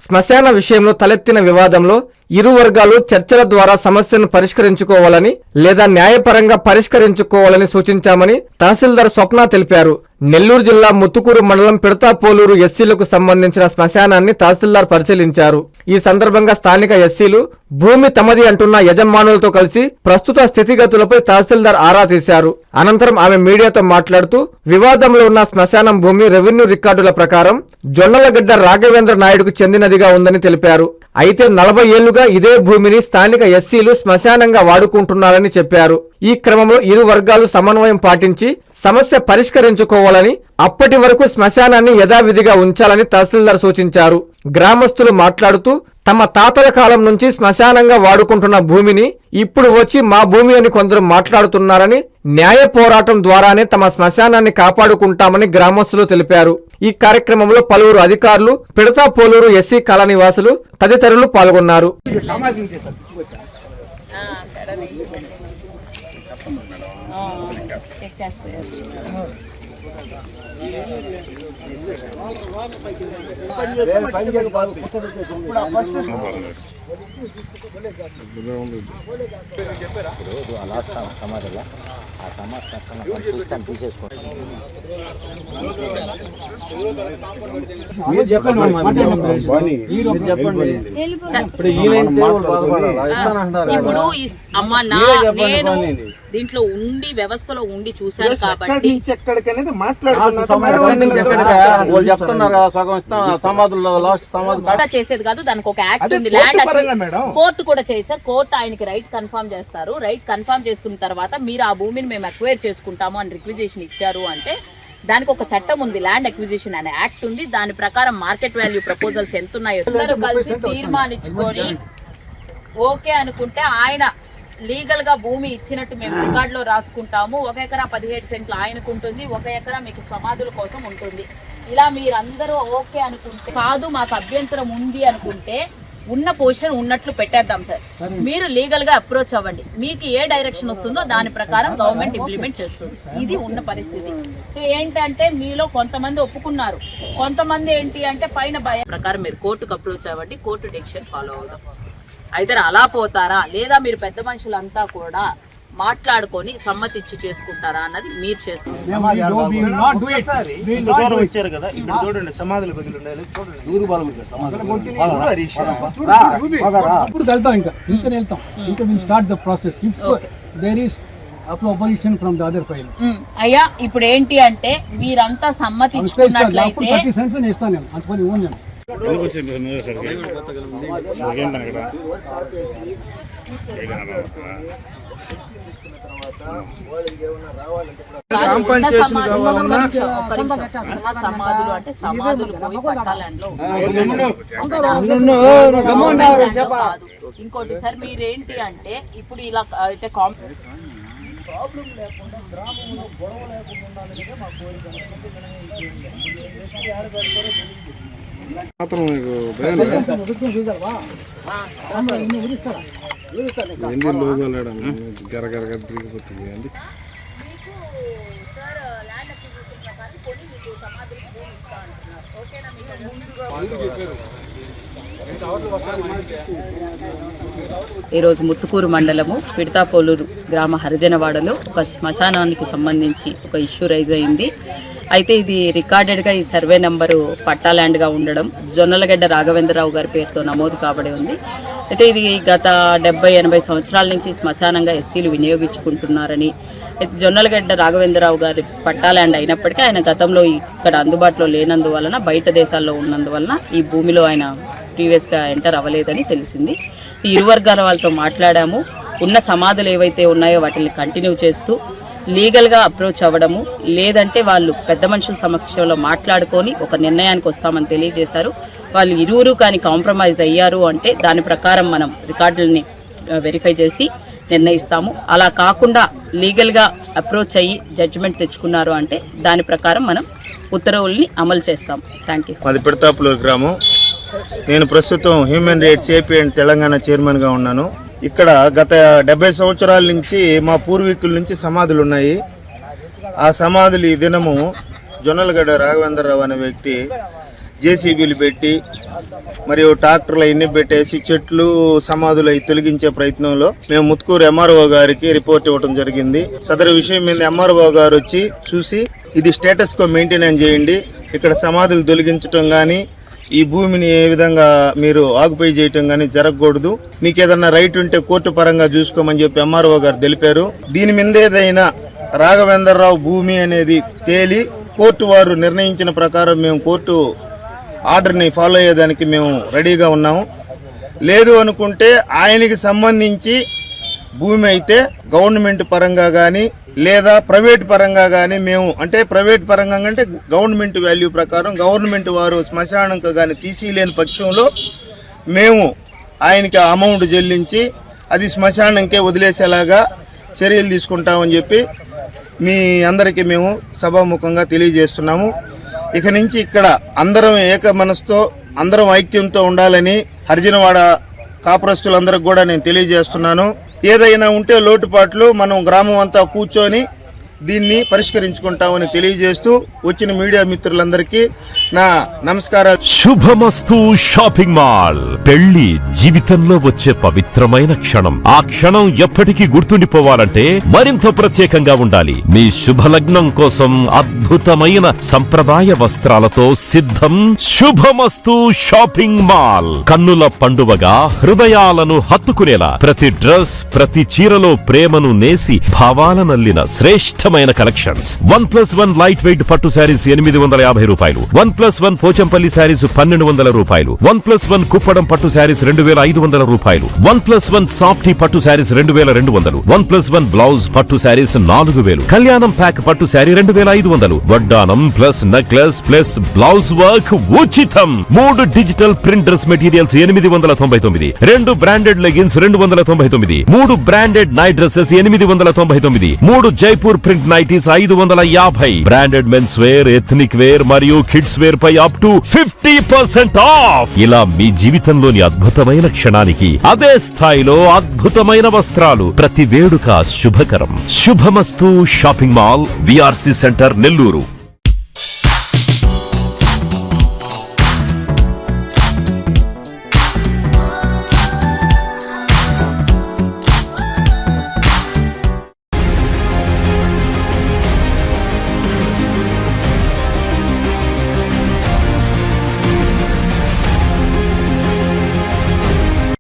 శ్మశాన విషయంలో తలెత్తిన వివాదంలో ఇరు వర్గాలు చర్చల ద్వారా సమస్యను పరిష్కరించుకోవాలని లేదా న్యాయపరంగా పరిష్కరించుకోవాలని సూచించామని తహసీల్దార్ స్వప్న తెలిపారు. నెల్లూరు జిల్లా ముత్తుకూరు మండలం పిడతాపోలూరు ఎస్సీలకు సంబంధించిన శ్మశానాన్ని తహసీల్దార్ పరిశీలించారు. ఈ సందర్భంగా స్థానిక ఎస్సీలు భూమి తమది అంటున్న యజమానులతో కలిసి ప్రస్తుత స్థితిగతులపై తహసీల్దార్ ఆరా తీశారు. అనంతరం ఆమె మీడియాతో మాట్లాడుతూ వివాదంలో ఉన్న శ్మశానం భూమి రెవెన్యూ రికార్డుల ప్రకారం జొన్నలగడ్డ రాఘవేంద్ర నాయుడుకు చెందినదిగా ఉందని తెలిపారు. అయితే 40 ఏళ్లుగా ఇదే భూమిని స్థానిక ఎస్సీలు శ్మశానంగా వాడుకుంటున్నారని చెప్పారు. ఈ క్రమంలో ఇరు వర్గాలు సమన్వయం పాటించి సమస్య పరిష్కరించుకోవాలని, అప్పటి వరకు శ్మశానాన్ని యథావిధిగా ఉంచాలని తహసీల్దార్ సూచించారు. గ్రామస్తులు మాట్లాడుతూ తమ తాతల కాలం నుంచి శ్మశానంగా వాడుకుంటున్న భూమిని ఇప్పుడు వచ్చి మా భూమి అని కొందరు మాట్లాడుతున్నారని, న్యాయ పోరాటం ద్వారానే తమ శ్మశానాన్ని కాపాడుకుంటామని గ్రామస్తులు తెలిపారు. ఈ కార్యక్రమంలో పలువురు అధికారులు, పిడతాపోలూరు ఎస్సీ కాలనీ వాసులు తదితరులు పాల్గొన్నారు. ఇప్పుడు అమ్మా నేను దీంట్లో ఉండి వ్యవస్థలో ఉండి చూశాను కాబట్టి చేసేది కాదు. దానికి ఒక యాక్ట్ ఉంది, ల్యాండ్ కోర్టు కూడా చేశారు. కోర్టు ఆయనకి రైట్ కన్ఫర్మ్ చేస్తారు. రైట్ కన్ఫర్మ్ చేసుకున్న తర్వాత మీరు ఆ భూమిని మేము అక్వైర్ చేసుకుంటాము అని రిక్విజిషన్ ఇచ్చారు అంటే దానికి ఒక చట్టం ఉంది, ల్యాండ్ అక్విజిషన్ అనే యాక్ట్ ఉంది. దాని ప్రకారం మార్కెట్ వాల్యూ ప్రపోజల్స్ ఎంత ఉన్నాయో అందరూ కలిసి తీర్మానించుకొని ఓకే అనుకుంటే ఆయన లీగల్ గా భూమి ఇచ్చినట్టు మేము రికార్డులో రాసుకుంటాము. 1 ఎకరా 17 సెంట్లు ఆయనకు ఉంటుంది, 1 ఎకరా మీకు సమాధుల కోసం ఉంటుంది. ఇలా మీరందరూ ఓకే అనుకుంటే, కాదు మాకు అభ్యంతరం ఉంది అనుకుంటే ఉన్న పొజిషన్ ఉన్నట్లు పెట్టేద్దాం సార్. మీరు లీగల్ గా అప్రోచ్ అవ్వండి. మీకు ఏ డైరెక్షన్ వస్తుందో దాని ప్రకారం గవర్నమెంట్ ఇంప్లిమెంట్ చేస్తుంది. ఇది ఉన్న పరిస్థితి. ఏంటంటే మీలో కొంతమంది ఒప్పుకున్నారు, కొంతమంది ఏంటి అంటే పైన భయం ప్రకారం మీరు కోర్టుకు అప్రోచ్ అవ్వండి. కోర్టు డెసిషన్ ఫాలో అవుదాం. అయితే అలా పోతారా లేదా మీరు పెద్ద మనుషులంతా కూడా మాట్లాడుకొని సమ్మతిచ్చి చేసుకుంటారా అన్నది మీరు చేసుకుంటారు. అయ్యా ఇప్పుడు ఏంటి అంటే మీరంతా సమ్మతించుకున్నట్లయితే సమాధులు అంటే సమాధులు పోయి పట్టాలండ్ లో ఇంకోటి సార్ మీరేంటి అంటే ఇప్పుడు ఇలా అయితే ప్రాబ్లం లేకుండా గ్రామంలో గొడవ లేకుండా మా కోరిక. ఈరోజు ముత్తుకూరు మండలము పిడతాపోలూరు గ్రామ హరిజనవాడలో ఒక శ్మశానానికి సంబంధించి ఒక ఇష్యూ రైజ్ అయింది. అయితే ఇది రికార్డెడ్గా ఈ సర్వే నెంబరు పట్టా ల్యాండ్గా ఉండడం జొన్నలగడ్డ రాఘవేంద్రరావు గారి పేరుతో నమోదు కాబడి ఉంది. అయితే ఇది గత 70-80 సంవత్సరాల నుంచి శ్మశానంగా ఎస్సీలు వినియోగించుకుంటున్నారని, జొన్నలగడ్డ రాఘవేంద్రరావు గారి పట్టా ల్యాండ్ అయినప్పటికీ ఆయన గతంలో ఇక్కడ అందుబాటులో లేనందువలన బయట దేశాల్లో ఉన్నందువలన ఈ భూమిలో ఆయన ప్రీవియస్గా ఎంటర్ అవ్వలేదని తెలిసింది. ఈ ఇరు వర్గాల వాళ్ళతో మాట్లాడాము. ఉన్న సమాధులు ఏవైతే ఉన్నాయో వాటిని కంటిన్యూ చేస్తూ లీగల్గా అప్రోచ్ అవ్వడము, లేదంటే వాళ్ళు పెద్ద మనుషుల సమక్షంలో మాట్లాడుకొని ఒక నిర్ణయానికి వస్తామని తెలియజేశారు. వాళ్ళు ఇరువురు కానీ కాంప్రమైజ్ అయ్యారు అంటే దాని ప్రకారం మనం రికార్డులని వెరిఫై చేసి నిర్ణయిస్తాము. అలా కాకుండా లీగల్గా అప్రోచ్ అయ్యి జడ్జిమెంట్ తెచ్చుకున్నారు అంటే దాని ప్రకారం మనం ఉత్తర్వుల్ని అమలు చేస్తాం. Thank you. మాది పిడతాపోలూరు గ్రామం. నేను ప్రస్తుతం human rights AP and Telangana చైర్మన్గా ఉన్నాను. ఇక్కడ గత 70 సంవత్సరాల నుంచి మా పూర్వీకుల నుంచి సమాధులు ఉన్నాయి. ఆ సమాధులు ఈ దినము జొన్నలగడ్డ రాఘవేంద్రరావు అనే వ్యక్తి జేసీబీలు పెట్టి మరియు ట్రాక్టర్లు అన్ని పెట్టేసి చెట్లు సమాధులు అవి తొలగించే ప్రయత్నంలో మేము ముత్తుకూరు ఎంఆర్ఓ గారికి రిపోర్ట్ ఇవ్వడం జరిగింది. సదరు విషయం మీద ఎంఆర్ఓ గారు వచ్చి చూసి ఇది స్టేటస్ కో మెయింటెనెన్స్ చేయండి, ఇక్కడ సమాధులు తొలగించడం కానీ ఈ భూమిని ఏ విధంగా మీరు ఆక్యుపై చేయటం కానీ జరగకూడదు, మీకు ఏదన్నా రైట్ ఉంటే కోర్టు పరంగా చూసుకోమని చెప్పి ఎంఆర్ఓ గారు తెలిపారు. దీని మీద ఏదైనా రాఘవేంద్రరావు భూమి అనేది తేలి కోర్టు వారు నిర్ణయించిన ప్రకారం మేము కోర్టు ఆర్డర్ని ఫాలో అయ్యేదానికి మేము రెడీగా ఉన్నాము. లేదు అనుకుంటే ఆయనకి సంబంధించి భూమి అయితే గవర్నమెంట్ పరంగా కానీ లేదా ప్రైవేట్ పరంగా కానీ మేము అంటే ప్రైవేట్ పరంగా అంటే గవర్నమెంట్ వాల్యూ ప్రకారం గవర్నమెంట్ వారు శ్మశానంకు కానీ తీసిలేని పక్షంలో మేము ఆయనకి అమౌంట్ చెల్లించి అది శ్మశానంకే వదిలేసేలాగా చర్యలు తీసుకుంటామని చెప్పి మీ అందరికీ మేము సభాముఖంగా తెలియజేస్తున్నాము. ఇక నుంచి ఇక్కడ అందరం ఏక మనసుతో అందరం ఐక్యంతో ఉండాలని హరిజనవాడ కాపురస్తులందరికి కూడా నేను తెలియజేస్తున్నాను. ఏదైనా ఉంటే లోటుపాట్లు మనం గ్రామం అంతా కూర్చొని దీన్ని పరిష్కరించుకుంటామని తెలియజేస్తూ వచ్చిన మీడియా మిత్రులందరికీ నా నమస్కారాలు. శుభమస్తు షాపింగ్ మాల్. పెళ్లి జీవితంలో వచ్చే పవిత్రమైన క్షణం. ఆ క్షణం ఎప్పటికీ గుర్తుండిపోవాలంటే మరింత ప్రత్యేకంగా ఉండాలి. మీ శుభలగ్నం కోసం అద్భుతమైన సంప్రదాయ వస్త్రాలతో సిద్ధం శుభమస్తు షాపింగ్ మాల్. కన్నుల పండువగా హృదయాలను హత్తుకునేలా ప్రతి డ్రెస్ ప్రతి చీరలో ప్రేమను నేసి భావాలనల్లిన శ్రేష్ఠమైన కలెక్షన్స్. 1+1 లైట్ వెయిట్ పట్టు శారీస్ 850 రూపాయలు, 1+1 పోచంపల్లి శారీస్ 1200 రూపాయలు, 1+1 కుప్పడం పట్టు శారీస్ 2500 రూపాయలు, 1+1 సాఫ్టీ పట్టు శారీస్ 2200, 1+1 బ్లౌజ్ పట్టు శారీస్ 4000, కళ్యాణం ప్యాక్ పట్టు శారీ 2500, వడ్డానం plus necklace plus blouse work ఉచితం. 3 digital print dress materials 899, 2 branded leggings 299, 3 branded night dresses 899, 3 Jaipur print nighties 550, branded men's wear, ethnic wear మరియు కిడ్స్ వేర్ పై అప్ టు 50% ఆఫ్. ఇలా మీ జీవితంలోని అద్భుతమైన క్షణానికి అదే స్థాయిలో అద్భుతమైన వస్త్రాలు. ప్రతి వేడుక శుభకరం. శుభమస్తు shopping mall, VRC centre, Nellore.